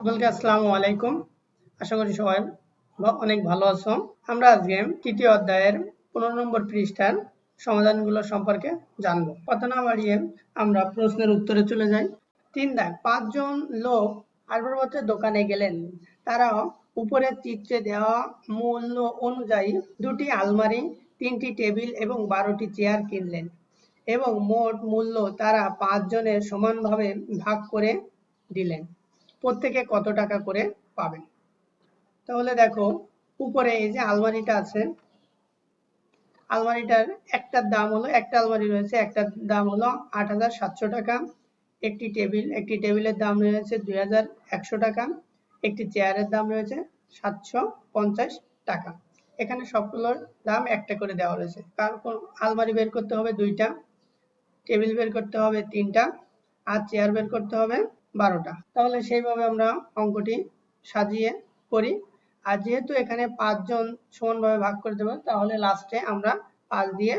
সকলকে আসসালামু আলাইকুম। আশা করি সবাই অনেক ভালো আছো। আমরা আজকে তৃতীয় অধ্যায়ের 15 নম্বর পৃষ্ঠার সমাধানগুলো সম্পর্কে জানবো। কথা না বাড়িয়ে আমরা প্রশ্নের উত্তরে চলে যাই। 3 দাগ, 5 জন লোক আসবাবপত্রের দোকানে গেলেন। তারা উপরের চিত্রে দেওয়া মূল্য অনুযায়ী 2টি আলমারি, 3টি টেবিল এবং 12টি চেয়ার কিনলেন এবং মোট মূল্য তারা 5 জনের সমানভাবে ভাগ করে দিলেন। প্রত্যেকে কত টাকা করে পাবেন? তাহলে দেখো, উপরে এই যে আলমারিটা আছে, আলমারিটার একটা আলমারি রয়েছে, একটার দাম হলো 8,700 টাকা। একটি টেবিলের দাম রয়েছে 2,100 টাকা। একটি চেয়ারের দাম রয়েছে 750 টাকা। এখানে সবগুলোর দাম একটা করে দেওয়া রয়েছে। কারণ আলমারি বের করতে হবে 2টা, টেবিল বের করতে হবে 3টা, আর চেয়ার বের করতে হবে 12টা। তাহলে সেইভাবে আমরা অঙ্কটি সাজিয়ে করি। আর যেহেতু এখানে 5 জন সমানভাবে ভাগ করে দেবো, তাহলে লাস্টে আমরা 5 দিয়ে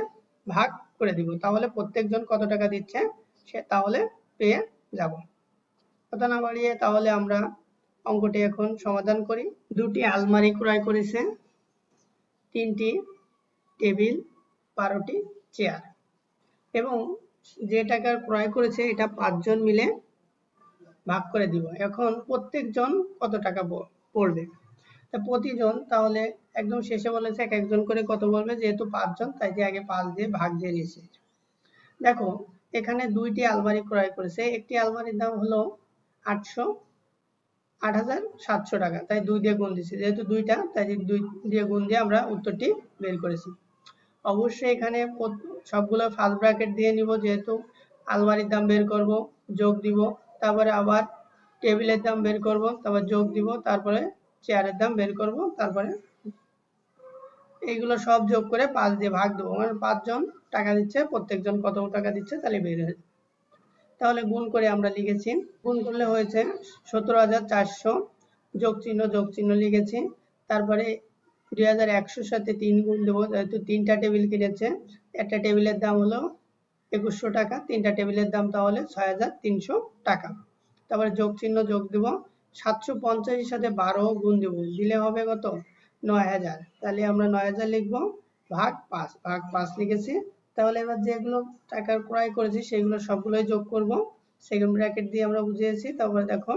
ভাগ করে দিব। তাহলে প্রত্যেকজন কত টাকা দিচ্ছে সে তাহলে পেয়ে যাব। কথা না বাড়িয়ে তাহলে আমরা অঙ্কটি এখন সমাধান করি। 2টি আলমারি ক্রয় করেছে, 3টি টেবিল, 12টি চেয়ার, এবং যে টাকার ক্রয় করেছে এটা 5 জন মিলে ভাগ করে দিব। এখন প্রত্যেকজন কত টাকা পড়বে? তা প্রতিজন, তাহলে একদম শেষে বলেছে এক একজন করে কত বলবে, যেহেতু 5 জন তাই যে আগে 5 দিয়ে ভাগ দিয়ে নিয়েছে। দেখো, এখানে 2টি আলমারি ক্রয় করেছে। একটি আলমারির দাম হলো 8,700 টাকা, তাই 2 দিয়ে গুণ দিয়েছি। যেহেতু 2টা তাই 2 দিয়ে গুণ দিয়ে আমরা উত্তরটি বের করেছি। অবশ্যই এখানে সবগুলো ফার্স্ট ব্র্যাকেট দিয়ে নিব, যেহেতু আলমারির দাম বের করব, যোগ দিব, তারপরে আবার টেবিলের দাম বের করব, তারপর যোগ দিব, তারপরে চেয়ারের দাম বের করব, তারপরে এইগুলো সব যোগ করে 5 দিয়ে ভাগ দেবো। মানে 5 জন টাকা দিচ্ছে, প্রত্যেকজন কত টাকা দিচ্ছে তাহলে বের হয়ে। তাহলে গুণ করে আমরা লিখেছি, গুণ করলে হয়েছে 17,400, যোগ চিহ্ন লিখেছি। তারপরে 2,100 সাথে 3 গুণ দেবো, যেহেতু 3টা টেবিল কিনেছে। একটা টেবিলের দাম হলো 2,100 টাকা, 3টা টেবিলের দাম তাহলে 6,300 টাকা। তারপরে যোগ চিহ্ন যোগ দেব, 750 সাথে 12 গুণ দেব, দিলে হবে কত? 9,000। তাহলে আমরা 9,000 লিখবো, ভাগ 5 লিখেছি। তাহলে এবার যেগুলো টাকা ক্রয় করেছি সেগুলো সবগুলোই যোগ করব, সেকেন্ড ব্র্যাকেট দিয়ে আমরা বুঝিয়েছি। তারপরে দেখো,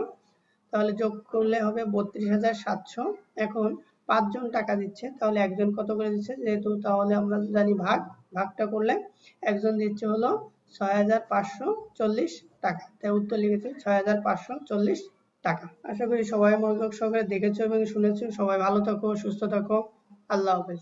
তাহলে যোগ করলে হবে 32,700। এখন 5 জন টাকা দিচ্ছে, তাহলে একজন কত করে দিচ্ছে, যেহেতু তাহলে আমরা জানি ভাগটা করলে একজন দিচ্ছে হলো 6,540 টাকা, তাই উত্তর লিখেছি 6,540 টাকা। আশা করি সবাই মনোযোগ সহকারে দেখেছো এবং শুনেছো। সবাই ভালো থাকো, সুস্থ থাকো। আল্লাহ হাফেজ।